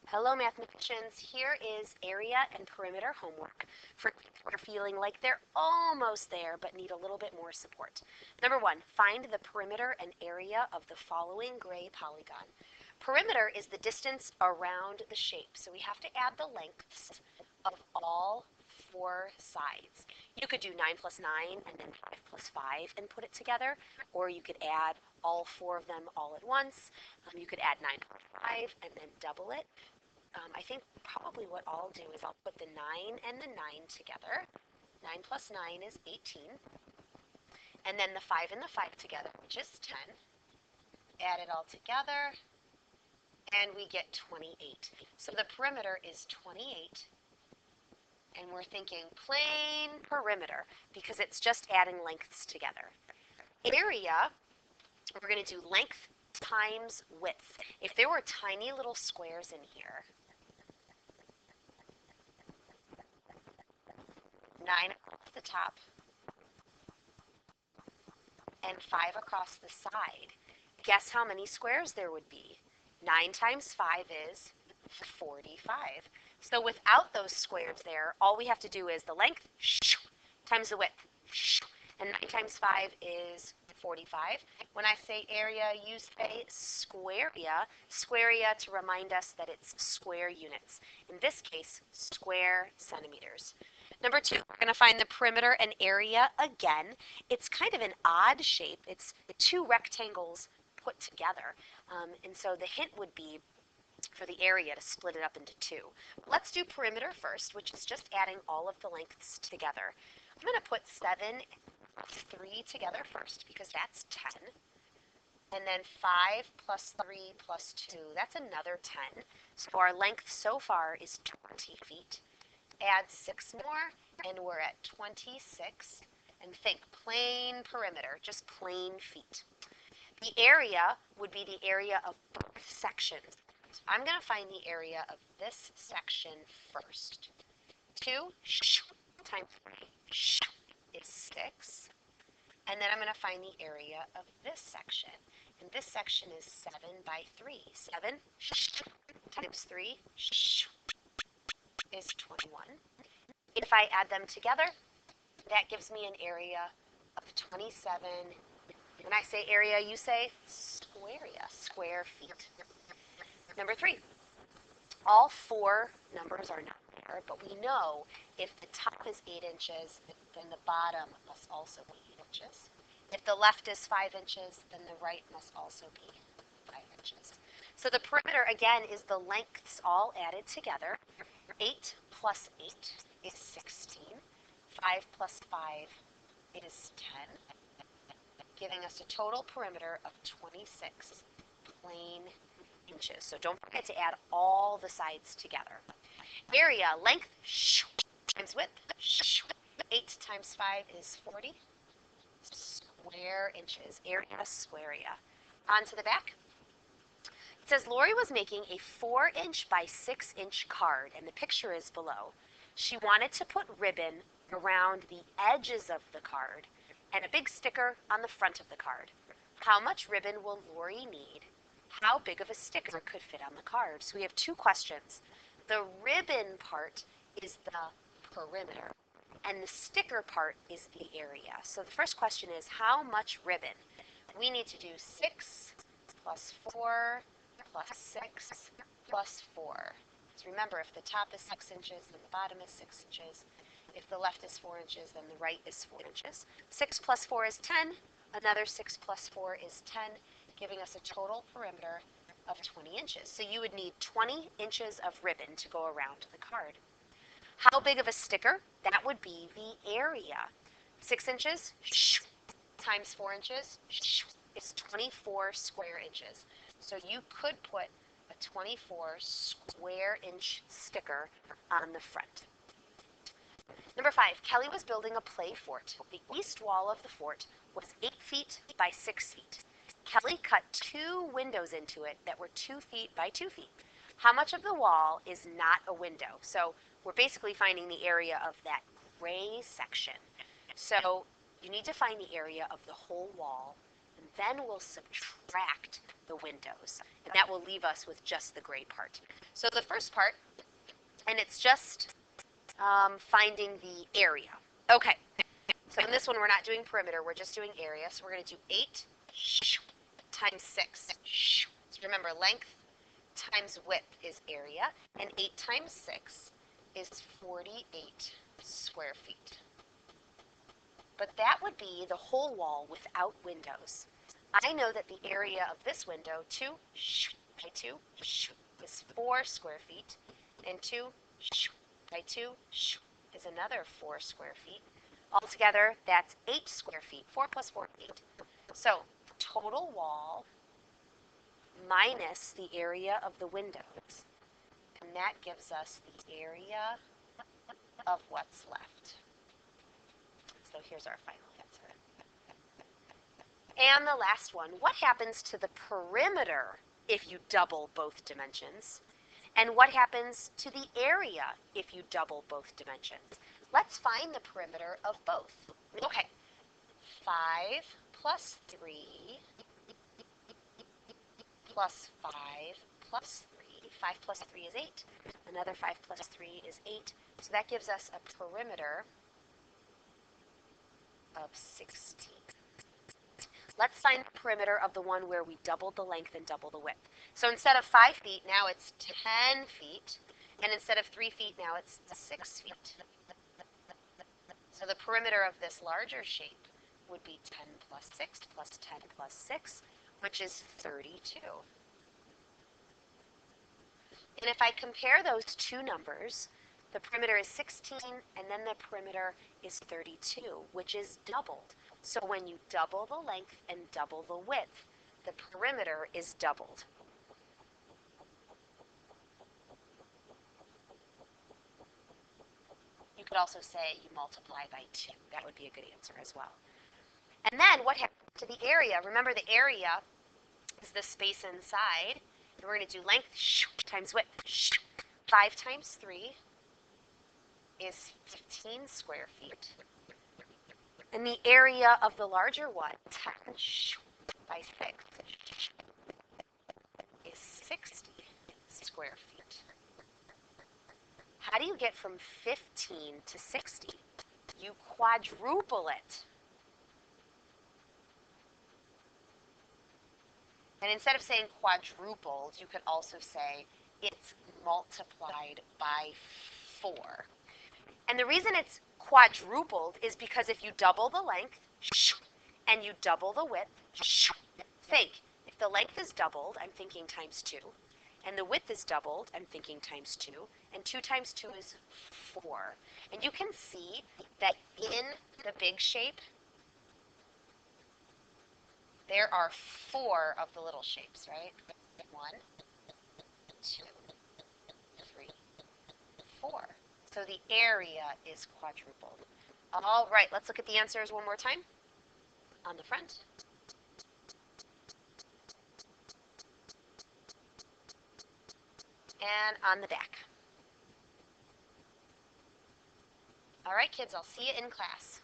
Hello, mathematicians. Here is area and perimeter homework for kids who are feeling like they're almost there but need a little bit more support. Number one, find the perimeter and area of the following gray polygon. Perimeter is the distance around the shape, so we have to add the lengths of all four sides. You could do 9 plus 9 and then 5 plus 5 and put it together, or you could add all four of them all at once. You could add 9 plus 5 and then double it. I think probably what I'll do is I'll put the 9 and the 9 together. 9 plus 9 is 18. And then the 5 and the 5 together, which is 10. Add it all together, and we get 28. So the perimeter is 28. And we're thinking plane perimeter because it's just adding lengths together. Area, we're going to do length times width. If there were tiny little squares in here, 9 across the top and 5 across the side, guess how many squares there would be? 9 times 5 is 45. So without those squares there, all we have to do is the length times the width. And 9 times 5 is 45. When I say area, you say squarea to remind us that it's square units. In this case, square centimeters. Number two, we're going to find the perimeter and area again. It's kind of an odd shape. It's the two rectangles put together. And so the hint would be for the area to split it up into two. Let's do perimeter first, which is just adding all of the lengths together. I'm going to put 7 plus 3 together first because that's 10. And then 5 plus 3 plus 2, that's another 10. So our length so far is 20 feet. Add 6 more, and we're at 26. And think plane perimeter, just plain feet. The area would be the area of both sections. I'm going to find the area of this section first. 2 times 3 is 6. And then I'm going to find the area of this section. And this section is 7 by 3. 7 times 3 is 21. If I add them together, that gives me an area of 27. When I say area, you say squarea, square feet. Number 3, all four numbers are not there, but we know if the top is 8 inches, then the bottom must also be 8 inches. If the left is 5 inches, then the right must also be 5 inches. So the perimeter, again, is the lengths all added together. 8 plus 8 is 16. 5 plus 5 is 10, giving us a total perimeter of 26 plain inches. So don't forget to add all the sides together. Area, length times width. 8 times 5 is 40. Square inches. Area, squarea. On to the back. It says Lori was making a 4-inch by 6-inch card, and the picture is below. She wanted to put ribbon around the edges of the card and a big sticker on the front of the card. How much ribbon will Lori need? How big of a sticker could fit on the card? So we have two questions. The ribbon part is the perimeter, and the sticker part is the area. So the first question is, how much ribbon? We need to do 6 plus 4 plus 6 plus 4. So remember, if the top is 6 inches, then the bottom is 6 inches. If the left is 4 inches, then the right is 4 inches. 6 plus 4 is 10. Another 6 plus 4 is 10, giving us a total perimeter of 20 inches. So you would need 20 inches of ribbon to go around the card. How big of a sticker? That would be the area. 6 inches times 4 inches is 24 square inches. So you could put a 24 square inch sticker on the front. Number 5, Kelly was building a play fort. The east wall of the fort was 8 feet by 6 feet. Kelly cut 2 windows into it that were 2 feet by 2 feet. How much of the wall is not a window? So we're basically finding the area of that gray section. So you need to find the area of the whole wall, and then we'll subtract the windows, and that will leave us with just the gray part. So the first part, and it's just finding the area. Okay, so in this one we're not doing perimeter, we're just doing area. So we're going to do 8 times 6. So remember, length times width is area, and 8 times 6 is 48 square feet. But that would be the whole wall without windows. I know that the area of this window, 2 by 2, is 4 square feet, and 2 by 2 is another 4 square feet. Altogether, that's 8 square feet. 4 plus 4, 8. So, total wall minus the area of the windows. And that gives us the area of what's left. So here's our final answer. And the last one, what happens to the perimeter if you double both dimensions? And what happens to the area if you double both dimensions? Let's find the perimeter of both. Okay, 5 plus 3 plus 5 plus 3. 5 plus 3 is 8. Another 5 plus 3 is 8. So that gives us a perimeter of 16. Let's find the perimeter of the one where we doubled the length and double the width. So instead of 5 feet, now it's 10 feet. And instead of 3 feet, now it's 6 feet. So the perimeter of this larger shape would be 10 plus 6 plus 10 plus 6, which is 32. And if I compare those two numbers, the perimeter is 16, and then the perimeter is 32, which is doubled. So when you double the length and double the width, the perimeter is doubled. You could also say you multiply by 2. That would be a good answer as well. And then what happens to the area? Remember, the area is the space inside. And we're going to do length times width. 5 times 3 is 15 square feet. And the area of the larger one, 10 by 6, is 60 square feet. How do you get from 15 to 60? You quadruple it. And instead of saying quadrupled, you could also say it's multiplied by 4. And the reason it's quadrupled is because if you double the length and you double the width, think, if the length is doubled, I'm thinking times 2, and the width is doubled, I'm thinking times 2, and 2 times 2 is 4. And you can see that in the big shape, there are 4 of the little shapes, right? 1, 2, 3, 4. So the area is quadrupled. All right, let's look at the answers one more time. On the front. And on the back. All right, kids, I'll see you in class.